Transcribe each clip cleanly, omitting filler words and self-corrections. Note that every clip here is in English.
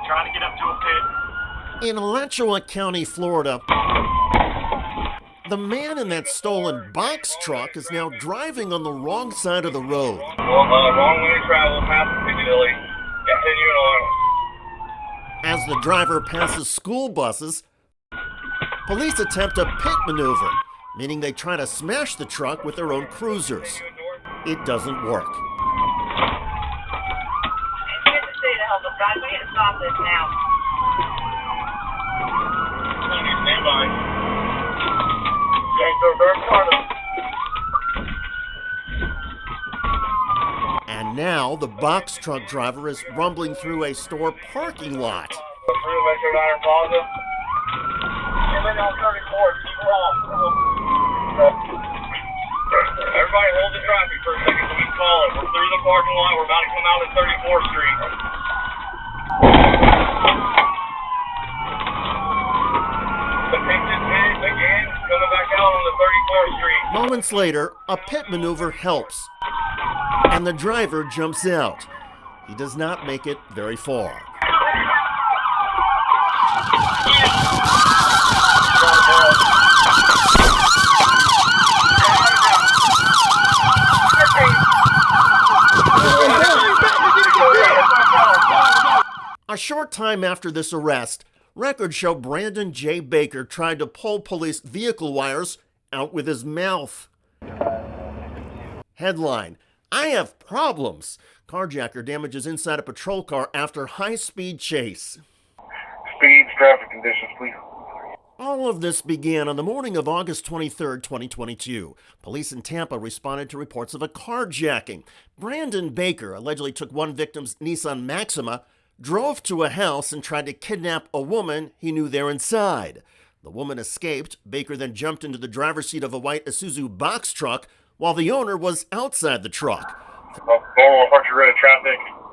Trying to get up to a pit. In Alachua County, Florida, the man in that stolen box truck is now driving on the wrong side of the road. Wrong way travel, past Piccadilly. Continuing on. As the driver passes school buses, police attempt a pit maneuver, meaning they try to smash the truck with their own cruisers. It doesn't work. Guys, we need to stop this now. Stand by. Okay, so third part. And now the box truck driver is rumbling through a store parking lot. Through Metro Diner Plaza. And then on 34, keep wrong. Everybody hold the traffic for a second so we can call it. We're through the parking lot. We're about to come out at 34th Street. Again, coming back out on the 34th Street. Moments later, a pit maneuver helps, and the driver jumps out. He does not make it very far. A short time after this arrest, records show Brandon J. Baker tried to pull police vehicle wires out with his mouth. Headline: I have problems. Carjacker damages inside a patrol car after high-speed chase. Speeds, traffic conditions, please. All of this began on the morning of August 23, 2022. Police in Tampa responded to reports of a carjacking. Brandon Baker allegedly took one victim's Nissan Maxima, drove to a house and tried to kidnap a woman he knew there inside. The woman escaped. Baker then jumped into the driver's seat of a white Isuzu box truck while the owner was outside the truck.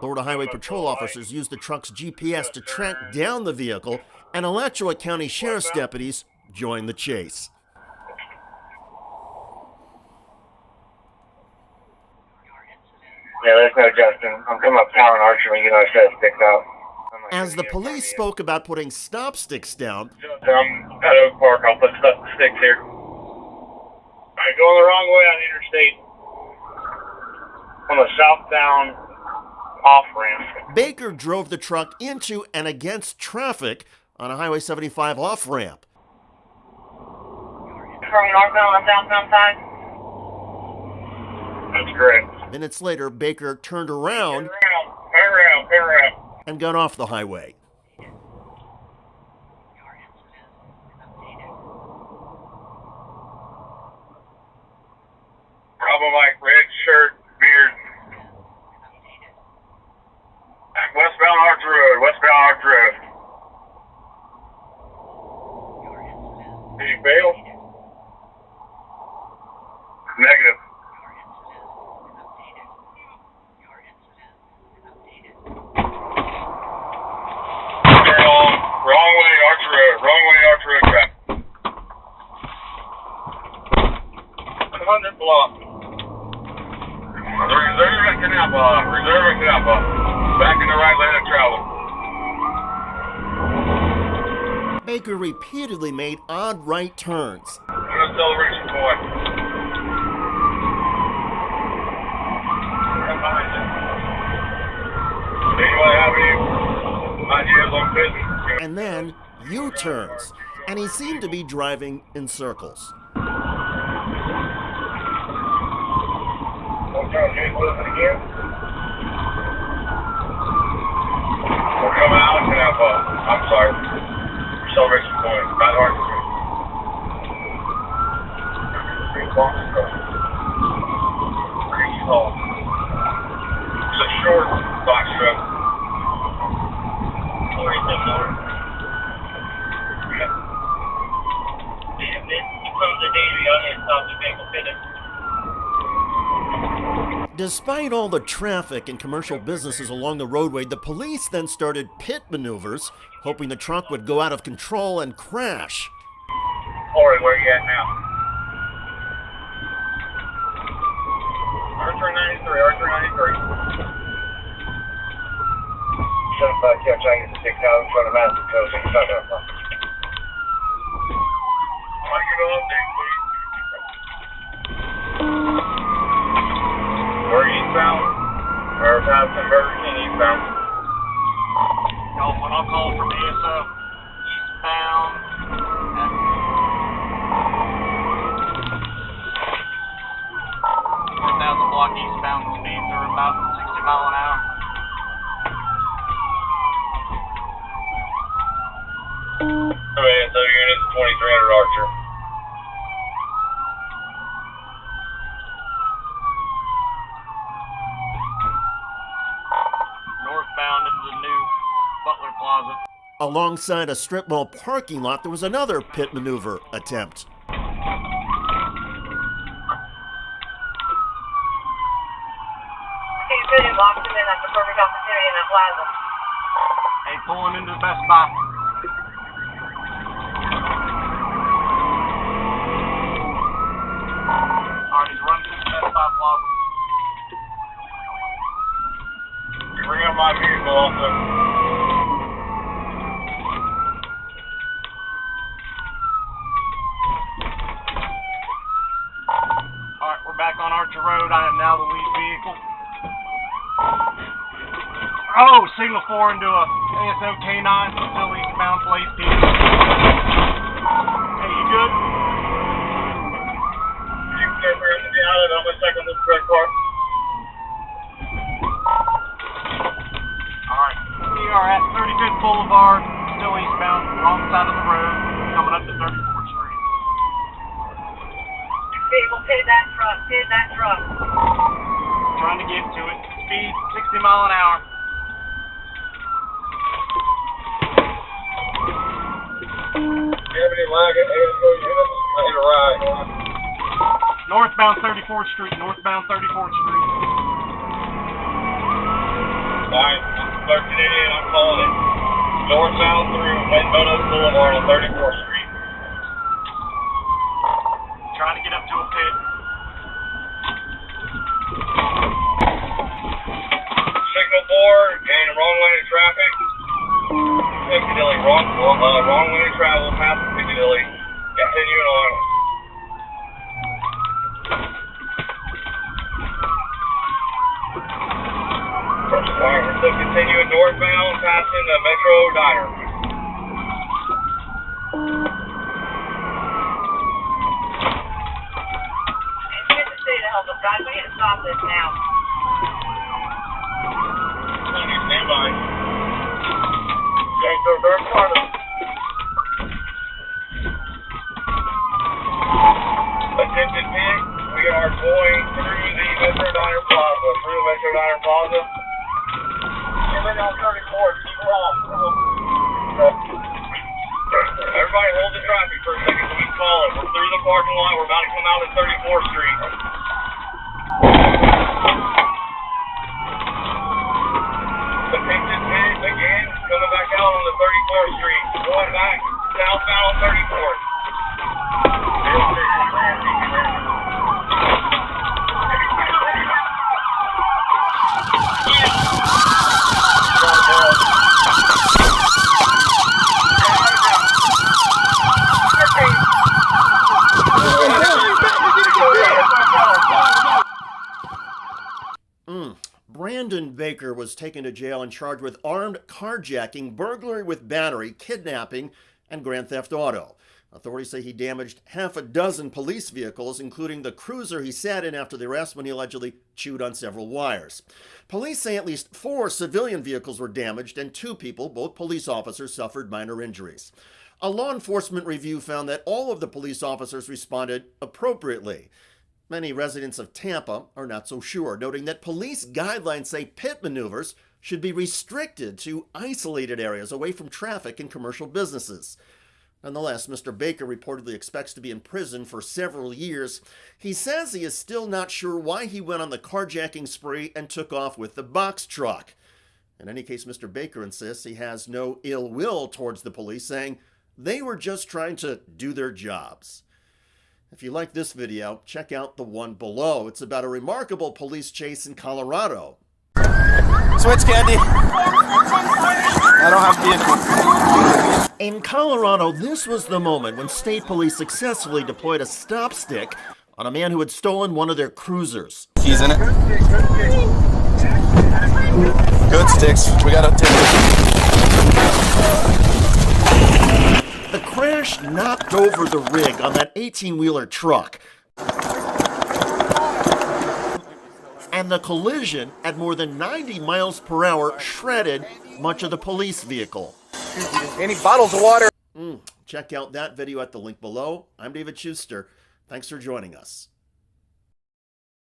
Florida Highway Patrol officers used the truck's GPS to track down the vehicle, and Alachua County Sheriff's deputies joined the chase. Yeah, there's no Justin. I'm coming up town Archer when you know I said sticks out. As the police spoke about putting stop sticks down, I'm at Oak Park. I'll put sticks here. Alright, going the wrong way on the interstate. On the southbound off-ramp. Baker drove the truck into and against traffic on a Highway 75 off-ramp. From northbound on southbound side? That's correct. Minutes later, Baker turned around Turn around. and got off the highway. Bravo Mike, red shirt, beard. Westbound Arch Road, Did you fail? Negative. Wrong way, Arch Road traffic. 100 block. Reserve at Canal Block. Back in the right lane of travel. Baker repeatedly made odd right turns. Acceleration point. Anybody have any ideas on business? And then U-turns, and he seemed to be driving in circles. We'll come out and have I'm sorry. Acceleration point. Not hard to do. Pretty small. It's a short box truck. Despite all the traffic and commercial businesses along the roadway, the police then started pit maneuvers, hoping the truck would go out of control and crash. Corey, where you at now? R393. 75 Q, trying to get the 6 out in front of Madison Coast. You're talking about. I can go update, please. We're eastbound. Or passing Burger King eastbound. Y'all, when I'll call from ASO eastbound. 4,000 block eastbound speeds are about 60 mile an hour. ASO units 2300 Archer. Northbound into the new Butler Plaza. Alongside a strip mall parking lot, there was another pit maneuver attempt. He's really locked him in. That's a perfect opportunity in that plaza. Hey, pulling into the Best Buy. Alright, he's running through the Best Buy Plaza. You bring up my vehicle also. Alright, we're back on Archer Road. I am now the lead vehicle. Oh, signal 4 into a ASO K9, still eastbound, place P. Hey, you good? You can get where in the alley, but I'm going to check on this red car. Alright, we are at 35th Boulevard, still eastbound, wrong side of the road, coming up to 34th Street. Vehicle, pit that truck, pit that truck. Trying to get to it. Speed 60 mile an hour. Do you have any lag at ASO units? I hit a ride. Northbound 34th Street, northbound 34th Street. Alright, 1388, I'm calling it. Northbound through Mendoza Boulevard on 34th Street. Trying to get up to a pit. Signal 4, gaining wrong lane of traffic. Piccadilly, wrong lane of travel, past Piccadilly. Continuing on. Alright, we're still continuing northbound, passing the Metro Diner. It's good to see the help us, guys. We need to stop this now. Stand by. Gainesville, Dark Plaza. Attention pit, we are going through the Metro Diner Plaza. Through the Metro Diner Plaza. We're on 34th, keep off. Everybody hold the traffic for a second so we can call it. We're through the parking lot, we're about to come out at 34th Street. Attention pit, again, coming back out on the 34th Street. Going back southbound on 34th. Brandon Baker was taken to jail and charged with armed carjacking, burglary with battery, kidnapping, and grand theft auto. Authorities say he damaged half a dozen police vehicles, including the cruiser he sat in after the arrest when he allegedly chewed on several wires. Police say at least 4 civilian vehicles were damaged and 2 people, both police officers, suffered minor injuries. A law enforcement review found that all of the police officers responded appropriately. Many residents of Tampa are not so sure, noting that police guidelines say pit maneuvers should be restricted to isolated areas away from traffic and commercial businesses. Nonetheless, Mr. Baker reportedly expects to be in prison for several years. He says he is still not sure why he went on the carjacking spree and took off with the box truck. In any case, Mr. Baker insists he has no ill will towards the police, saying they were just trying to do their jobs. If you like this video, check out the one below. It's about a remarkable police chase in Colorado. Switch candy. I don't have vehicle. In Colorado, this was the moment when state police successfully deployed a stop stick on a man who had stolen one of their cruisers. Keys in it. Good sticks. We got a ticket. The crash knocked over the rig on that 18-wheeler truck. And the collision at more than 90 miles per hour shredded much of the police vehicle. Any bottles of water? Check out that video at the link below. I'm David Shuster. Thanks for joining us.